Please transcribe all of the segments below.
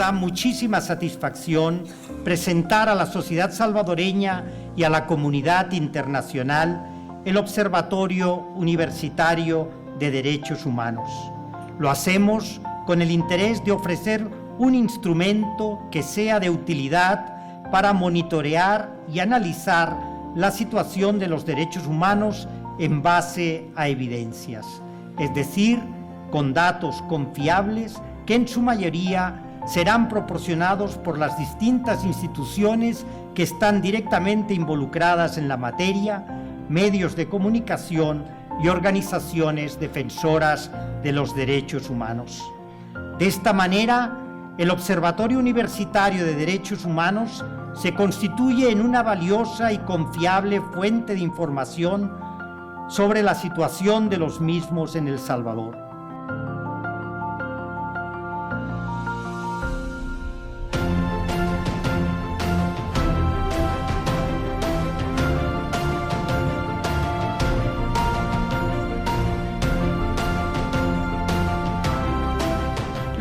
da muchísima satisfacción presentar a la sociedad salvadoreña y a la comunidad internacional el Observatorio Universitario de Derechos Humanos. Lo hacemos con el interés de ofrecer un instrumento que sea de utilidad para monitorear y analizar la situación de los derechos humanos en base a evidencias, es decir, con datos confiables que en su mayoría serán proporcionados por las distintas instituciones que están directamente involucradas en la materia, medios de comunicación y organizaciones defensoras de los derechos humanos. De esta manera, el Observatorio Universitario de Derechos Humanos se constituye en una valiosa y confiable fuente de información sobre la situación de los mismos en El Salvador.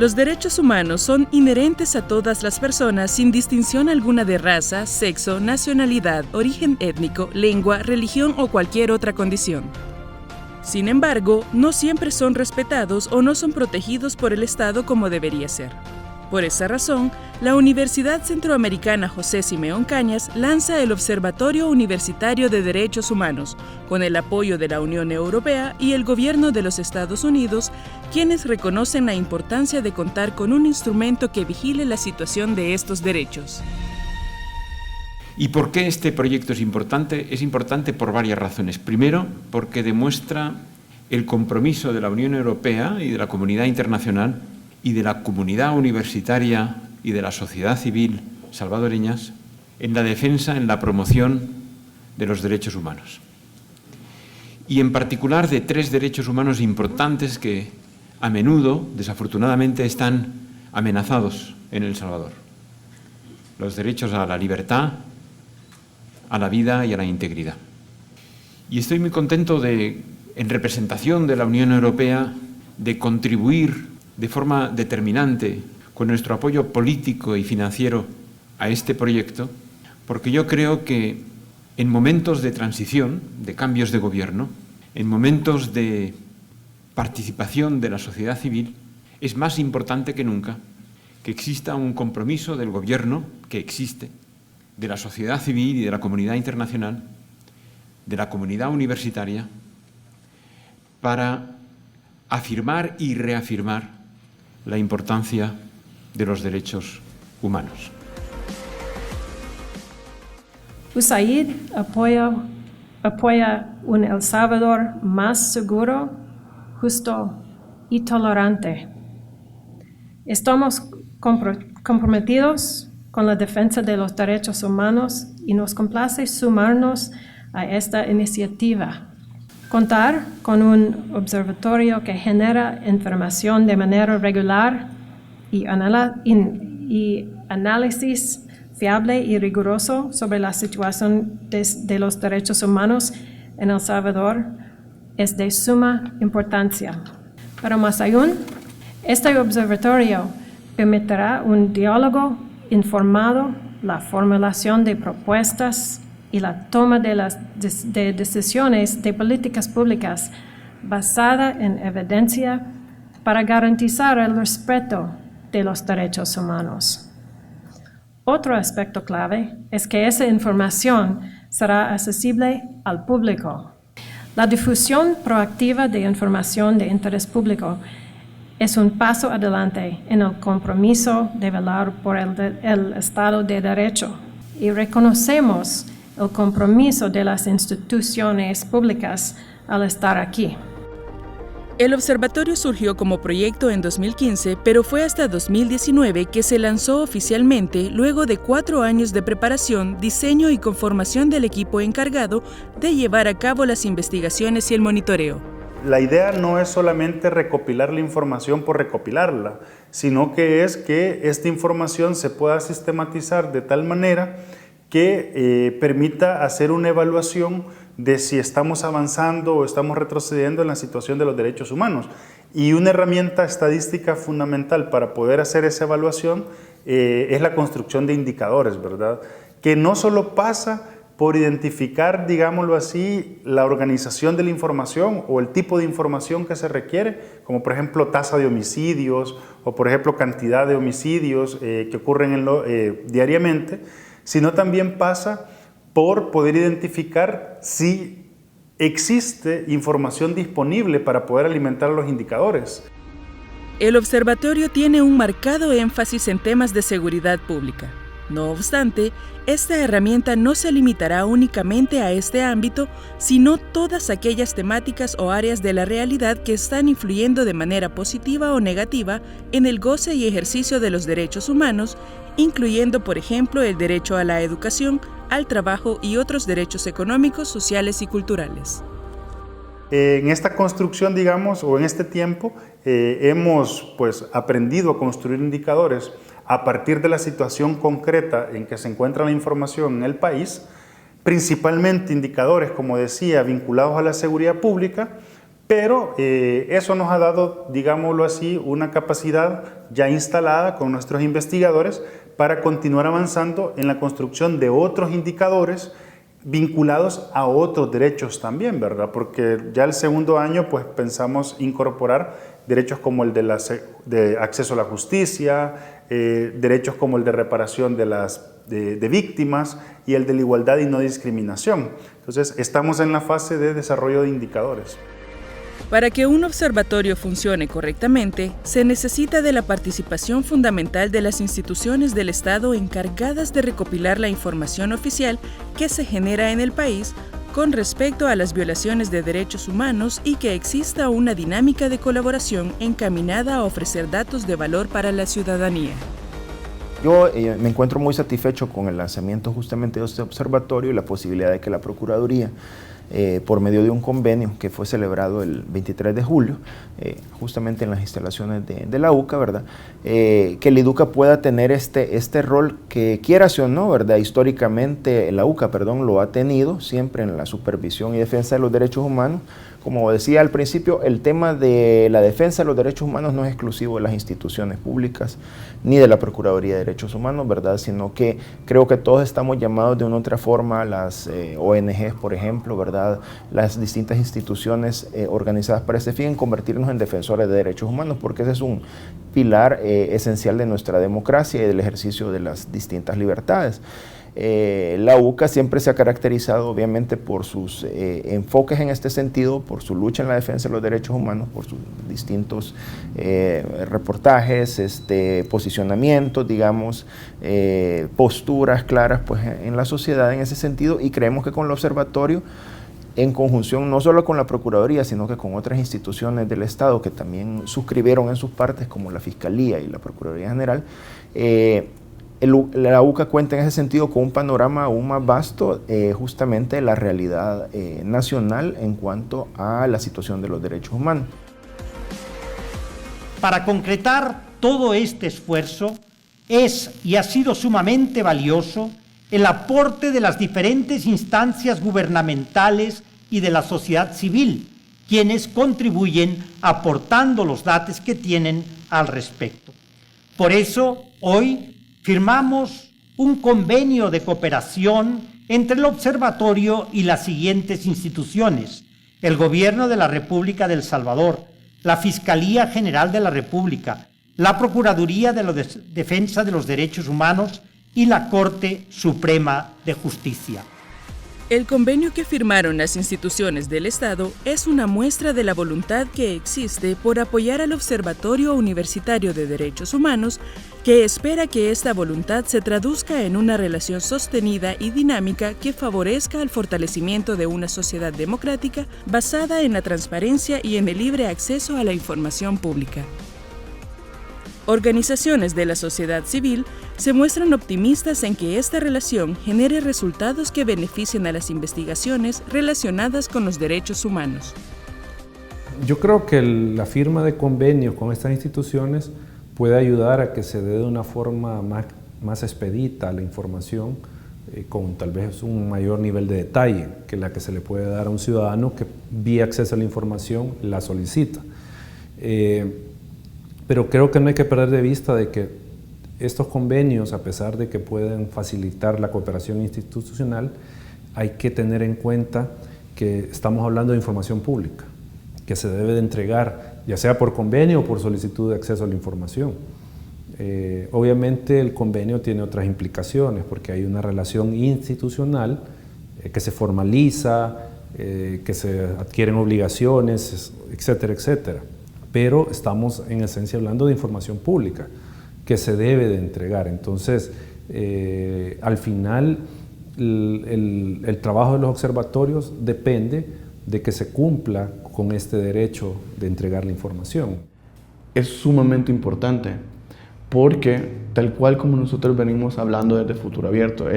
Los derechos humanos son inherentes a todas las personas sin distinción alguna de raza, sexo, nacionalidad, origen étnico, lengua, religión o cualquier otra condición. Sin embargo, no siempre son respetados o no son protegidos por el Estado como debería ser. Por esa razón, la Universidad Centroamericana José Simeón Cañas lanza el Observatorio Universitario de Derechos Humanos, con el apoyo de la Unión Europea y el Gobierno de los Estados Unidos, quienes reconocen la importancia de contar con un instrumento que vigile la situación de estos derechos. ¿Y por qué este proyecto es importante? Es importante por varias razones. Primero, porque demuestra el compromiso de la Unión Europea y de la comunidad internacional y de la comunidad universitaria y de la sociedad civil salvadoreñas en la defensa, en la promoción de los derechos humanos. Y en particular de tres derechos humanos importantes que a menudo, desafortunadamente, están amenazados en El Salvador. Los derechos a la libertad, a la vida y a la integridad. Y estoy muy contento de, en representación de la Unión Europea, de contribuir de forma determinante con nuestro apoyo político y financiero a este proyecto, porque yo creo que en momentos de transición, de cambios de gobierno, en momentos de participación de la sociedad civil, es más importante que nunca que exista un compromiso del gobierno, que existe, de la sociedad civil y de la comunidad internacional, de la comunidad universitaria, para afirmar y reafirmar la importancia de los derechos humanos. USAID apoya un El Salvador más seguro, justo y tolerante. Estamos comprometidos con la defensa de los derechos humanos y nos complace sumarnos a esta iniciativa. Contar con un observatorio que genera información de manera regular y análisis fiable y riguroso sobre la situación de los derechos humanos en El Salvador es de suma importancia. Pero más aún, este observatorio permitirá un diálogo informado, la formulación de propuestas y la toma de decisiones de políticas públicas basada en evidencia para garantizar el respeto de los derechos humanos. Otro aspecto clave es que esa información será accesible al público. La difusión proactiva de información de interés público es un paso adelante en el compromiso de velar por el Estado de Derecho y reconocemos el compromiso de las instituciones públicas al estar aquí. El observatorio surgió como proyecto en 2015, pero fue hasta 2019 que se lanzó oficialmente luego de 4 años de preparación, diseño y conformación del equipo encargado de llevar a cabo las investigaciones y el monitoreo. La idea no es solamente recopilar la información por recopilarla, sino que es que esta información se pueda sistematizar de tal manera que permita hacer una evaluación de si estamos avanzando o estamos retrocediendo en la situación de los derechos humanos. Y una herramienta estadística fundamental para poder hacer esa evaluación es la construcción de indicadores, ¿verdad? Que no solo pasa por identificar, digámoslo así, la organización de la información o el tipo de información que se requiere, como por ejemplo tasa de homicidios o por ejemplo cantidad de homicidios que ocurren diariamente, sino también pasa por poder identificar si existe información disponible para poder alimentar los indicadores. El observatorio tiene un marcado énfasis en temas de seguridad pública. No obstante, esta herramienta no se limitará únicamente a este ámbito, sino todas aquellas temáticas o áreas de la realidad que están influyendo de manera positiva o negativa en el goce y ejercicio de los derechos humanos, incluyendo, por ejemplo, el derecho a la educación, al trabajo y otros derechos económicos, sociales y culturales. En esta construcción, digamos, o en este tiempo, hemos aprendido a construir indicadores a partir de la situación concreta en que se encuentra la información en el país, principalmente indicadores, como decía, vinculados a la seguridad pública, pero eso nos ha dado, digámoslo así, una capacidad ya instalada con nuestros investigadores para continuar avanzando en la construcción de otros indicadores vinculados a otros derechos también, ¿verdad? Porque ya el segundo año pensamos incorporar derechos como el de acceso a la justicia, derechos como el de reparación de víctimas y el de la igualdad y no discriminación. Entonces, estamos en la fase de desarrollo de indicadores. Para que un observatorio funcione correctamente, se necesita de la participación fundamental de las instituciones del Estado encargadas de recopilar la información oficial que se genera en el país con respecto a las violaciones de derechos humanos y que exista una dinámica de colaboración encaminada a ofrecer datos de valor para la ciudadanía. Yo me encuentro muy satisfecho con el lanzamiento justamente de este observatorio y la posibilidad de que la Procuraduría, por medio de un convenio que fue celebrado el 23 de julio, justamente en las instalaciones de la UCA, ¿verdad? Que el IDUCA pueda tener este rol que quieras o no, ¿verdad? Históricamente la UCA, lo ha tenido siempre en la supervisión y defensa de los derechos humanos. Como decía al principio, el tema de la defensa de los derechos humanos no es exclusivo de las instituciones públicas ni de la Procuraduría de Derechos Humanos, ¿verdad? Sino que creo que todos estamos llamados de una u otra forma, las ONGs, por ejemplo, ¿verdad? Las distintas instituciones organizadas para ese fin, en convertirnos en defensores de derechos humanos, porque ese es un pilar esencial de nuestra democracia y del ejercicio de las distintas libertades. La UCA siempre se ha caracterizado obviamente por sus enfoques en este sentido, por su lucha en la defensa de los derechos humanos, por sus distintos reportajes, posicionamientos, digamos, posturas claras en la sociedad en ese sentido, y creemos que con el observatorio, en conjunción no solo con la Procuraduría, sino que con otras instituciones del Estado que también suscribieron en sus partes, como la Fiscalía y la Procuraduría General, la UCA cuenta en ese sentido con un panorama aún más vasto justamente de la realidad nacional en cuanto a la situación de los derechos humanos. Para concretar todo este esfuerzo, es y ha sido sumamente valioso el aporte de las diferentes instancias gubernamentales y de la sociedad civil, quienes contribuyen aportando los datos que tienen al respecto. Por eso, hoy firmamos un convenio de cooperación entre el Observatorio y las siguientes instituciones: el Gobierno de la República de El Salvador, la Fiscalía General de la República, la Procuraduría de la Defensa de los Derechos Humanos y la Corte Suprema de Justicia. El convenio que firmaron las instituciones del Estado es una muestra de la voluntad que existe por apoyar al Observatorio Universitario de Derechos Humanos, que espera que esta voluntad se traduzca en una relación sostenida y dinámica que favorezca el fortalecimiento de una sociedad democrática basada en la transparencia y en el libre acceso a la información pública. Organizaciones de la sociedad civil se muestran optimistas en que esta relación genere resultados que beneficien a las investigaciones relacionadas con los derechos humanos. Yo creo que la firma de convenios con estas instituciones puede ayudar a que se dé de una forma más expedita la información, con tal vez un mayor nivel de detalle que la que se le puede dar a un ciudadano que vía acceso a la información la solicita. Pero creo que no hay que perder de vista de que Estos convenios, a pesar de que pueden facilitar la cooperación institucional, hay que tener en cuenta que estamos hablando de información pública, que se debe de entregar, ya sea por convenio o por solicitud de acceso a la información. Obviamente el convenio tiene otras implicaciones, porque hay una relación institucional que se formaliza, que se adquieren obligaciones, etcétera, etcétera. Pero estamos en esencia hablando de información pública que se debe de entregar. Entonces, al final, el trabajo de los observatorios depende de que se cumpla con este derecho de entregar la información. Es sumamente importante porque, tal cual como nosotros venimos hablando desde Futuro Abierto,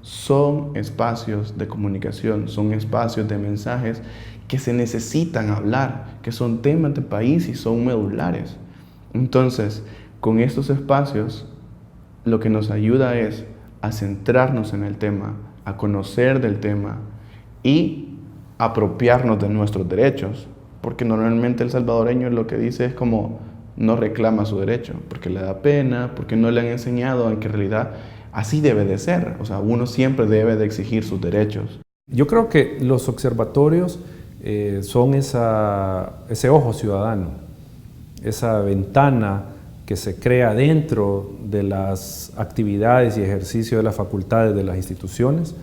son espacios de comunicación, son espacios de mensajes que se necesitan hablar, que son temas de país y son medulares. Entonces, con estos espacios, lo que nos ayuda es a centrarnos en el tema, a conocer del tema y apropiarnos de nuestros derechos, porque normalmente el salvadoreño lo que dice es como no reclama su derecho, porque le da pena, porque no le han enseñado en que en realidad así debe de ser. O sea, uno siempre debe de exigir sus derechos. Yo creo que los observatorios son ese ojo ciudadano, esa ventana que se crea dentro de las actividades y ejercicio de las facultades de las instituciones,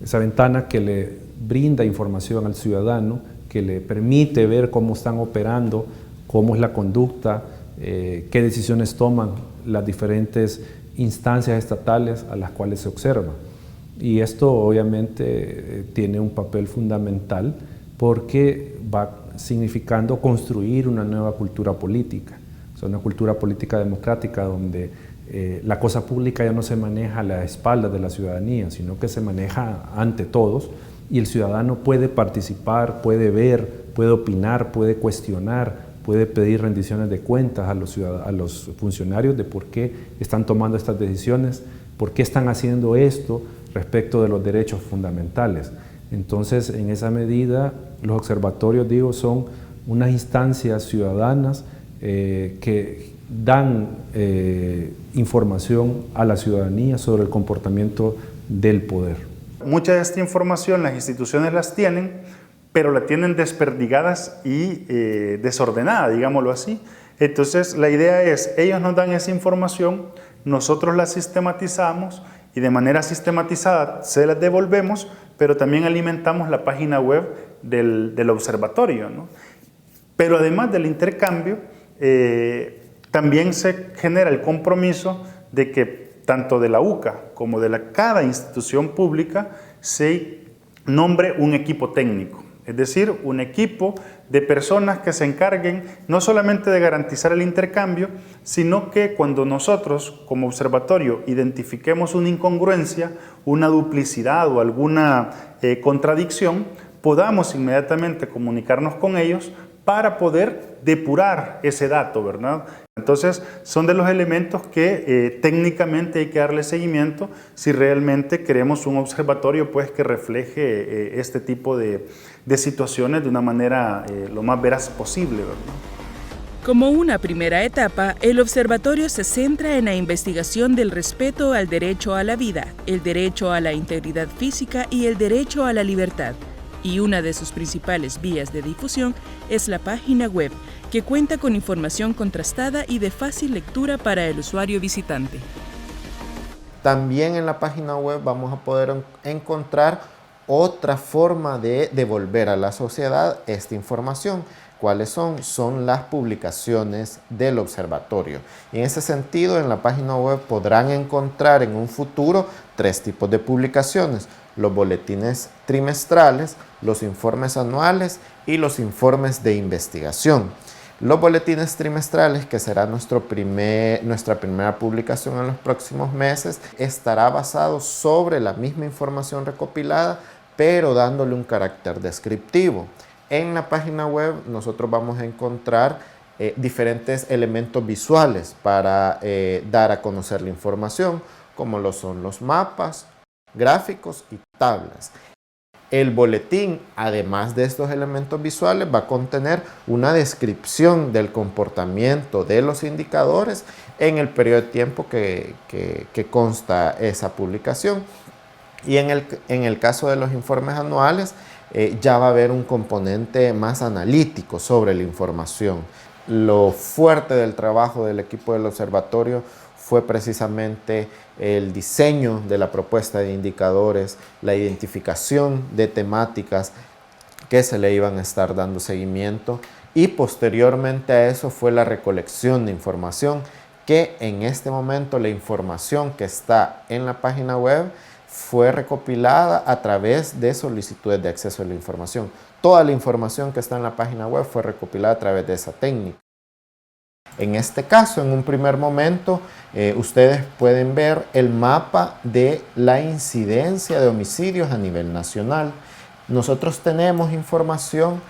esa ventana que le brinda información al ciudadano, que le permite ver cómo están operando, cómo es la conducta, qué decisiones toman las diferentes instancias estatales a las cuales se observa. Y esto obviamente tiene un papel fundamental porque va significando construir una nueva cultura política, o sea, una cultura política democrática donde la cosa pública ya no se maneja a la espalda de la ciudadanía, sino que se maneja ante todos y el ciudadano puede participar, puede ver, puede opinar, puede cuestionar, puede pedir rendiciones de cuentas a los funcionarios de por qué están tomando estas decisiones, por qué están haciendo esto respecto de los derechos fundamentales. Entonces, en esa medida, los observatorios, digo, son unas instancias ciudadanas que dan información a la ciudadanía sobre el comportamiento del poder. Mucha de esta información las instituciones las tienen, pero la tienen desperdigadas y desordenada, digámoslo así. Entonces, la idea es, ellos nos dan esa información, nosotros la sistematizamos y de manera sistematizada se las devolvemos, pero también alimentamos la página web del observatorio, ¿no? Pero además del intercambio, también se genera el compromiso de que tanto de la UCA como de cada institución pública se nombre un equipo técnico. Es decir, un equipo de personas que se encarguen no solamente de garantizar el intercambio, sino que cuando nosotros como observatorio identifiquemos una incongruencia, una duplicidad o alguna contradicción, podamos inmediatamente comunicarnos con ellos para poder depurar ese dato, ¿verdad? Entonces, son de los elementos que técnicamente hay que darle seguimiento si realmente queremos un observatorio pues, que refleje este tipo de situaciones de una manera lo más veraz posible, ¿verdad? Como una primera etapa, el observatorio se centra en la investigación del respeto al derecho a la vida, el derecho a la integridad física y el derecho a la libertad. Y una de sus principales vías de difusión es la página web, que cuenta con información contrastada y de fácil lectura para el usuario visitante. También en la página web vamos a poder encontrar otra forma de devolver a la sociedad esta información. ¿Cuáles son? Son las publicaciones del observatorio. Y en ese sentido, en la página web podrán encontrar en un futuro 3 tipos de publicaciones: los boletines trimestrales, los informes anuales y los informes de investigación. Los boletines trimestrales, que será nuestra primera publicación en los próximos meses, estará basado sobre la misma información recopilada, pero dándole un carácter descriptivo. En la página web nosotros vamos a encontrar diferentes elementos visuales para dar a conocer la información, como lo son los mapas, gráficos y tablas. El boletín, además de estos elementos visuales, va a contener una descripción del comportamiento de los indicadores en el periodo de tiempo que consta esa publicación. Y en el caso de los informes anuales, ya va a haber un componente más analítico sobre la información. Lo fuerte del trabajo del equipo del observatorio fue precisamente el diseño de la propuesta de indicadores, la identificación de temáticas que se le iban a estar dando seguimiento, y posteriormente a eso fue la recolección de información, que en este momento la información que está en la página web fue recopilada a través de solicitudes de acceso a la información. Toda la información que está en la página web fue recopilada a través de esa técnica. En este caso, en un primer momento, ustedes pueden ver el mapa de la incidencia de homicidios a nivel nacional. Nosotros tenemos información,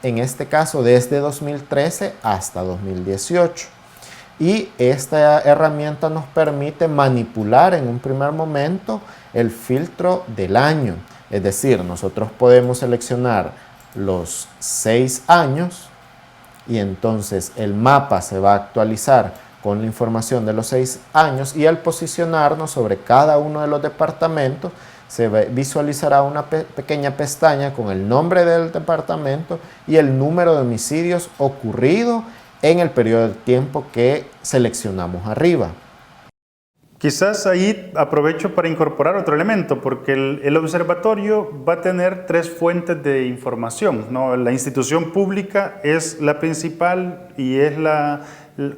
en este caso, desde 2013 hasta 2018. Y esta herramienta nos permite manipular en un primer momento el filtro del año. Es decir, nosotros podemos seleccionar los 6 años y entonces el mapa se va a actualizar con la información de los 6 años, y al posicionarnos sobre cada uno de los departamentos se visualizará una pequeña pestaña con el nombre del departamento y el número de homicidios ocurrido en el periodo de tiempo que seleccionamos arriba. Quizás ahí aprovecho para incorporar otro elemento, porque el observatorio va a tener 3 fuentes de información, ¿no? La institución pública es la principal y es la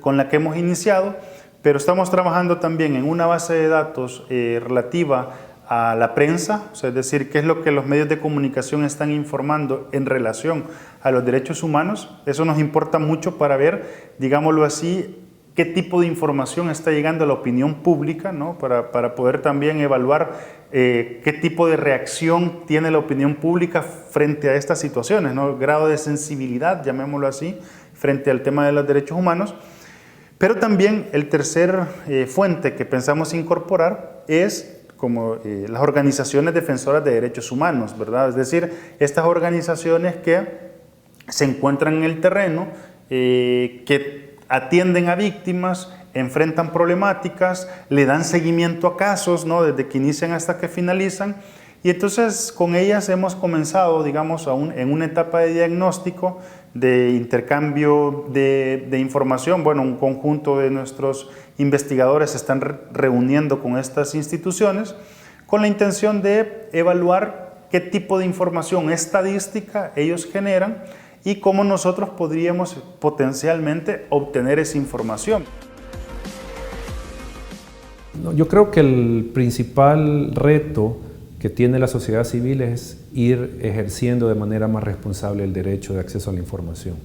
con la que hemos iniciado, pero estamos trabajando también en una base de datos relativa a la prensa, o sea, es decir, qué es lo que los medios de comunicación están informando en relación a los derechos humanos. Eso nos importa mucho para ver, digámoslo así, qué tipo de información está llegando a la opinión pública, ¿no? Para poder también evaluar qué tipo de reacción tiene la opinión pública frente a estas situaciones, ¿no? El grado de sensibilidad, llamémoslo así, frente al tema de los derechos humanos. Pero también el tercer fuente que pensamos incorporar es como las organizaciones defensoras de derechos humanos, ¿verdad? Es decir, estas organizaciones que se encuentran en el terreno, que atienden a víctimas, enfrentan problemáticas, le dan seguimiento a casos, ¿no? Desde que inician hasta que finalizan. Y entonces con ellas hemos comenzado, digamos, en una etapa de diagnóstico, de intercambio de información. Bueno, un conjunto de nuestros investigadores se están reuniendo con estas instituciones con la intención de evaluar qué tipo de información estadística ellos generan y cómo nosotros podríamos potencialmente obtener esa información. Yo creo que el principal reto que tiene la sociedad civil es ir ejerciendo de manera más responsable el derecho de acceso a la información.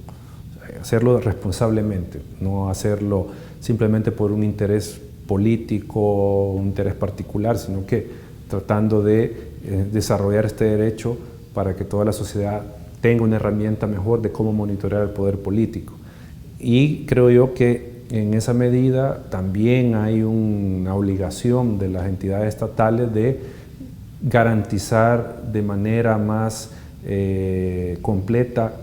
Hacerlo responsablemente, no hacerlo simplemente por un interés político, un interés particular, sino que tratando de desarrollar este derecho para que toda la sociedad tenga una herramienta mejor de cómo monitorear el poder político. Y creo yo que en esa medida también hay una obligación de las entidades estatales de garantizar de manera más completa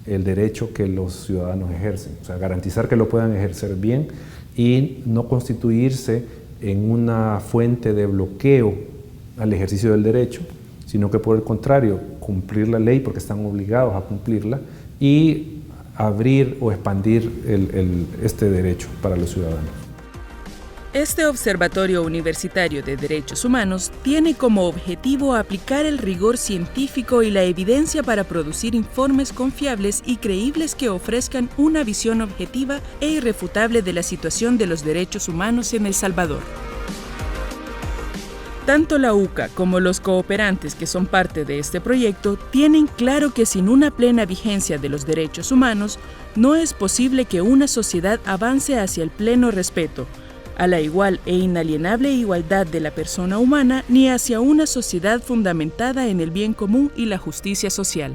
el derecho que los ciudadanos ejercen, o sea, garantizar que lo puedan ejercer bien y no constituirse en una fuente de bloqueo al ejercicio del derecho, sino que por el contrario, cumplir la ley porque están obligados a cumplirla y abrir o expandir este derecho para los ciudadanos. Este Observatorio Universitario de Derechos Humanos tiene como objetivo aplicar el rigor científico y la evidencia para producir informes confiables y creíbles que ofrezcan una visión objetiva e irrefutable de la situación de los derechos humanos en El Salvador. Tanto la UCA como los cooperantes que son parte de este proyecto tienen claro que sin una plena vigencia de los derechos humanos no es posible que una sociedad avance hacia el pleno respeto, a la igual e inalienable igualdad de la persona humana, ni hacia una sociedad fundamentada en el bien común y la justicia social.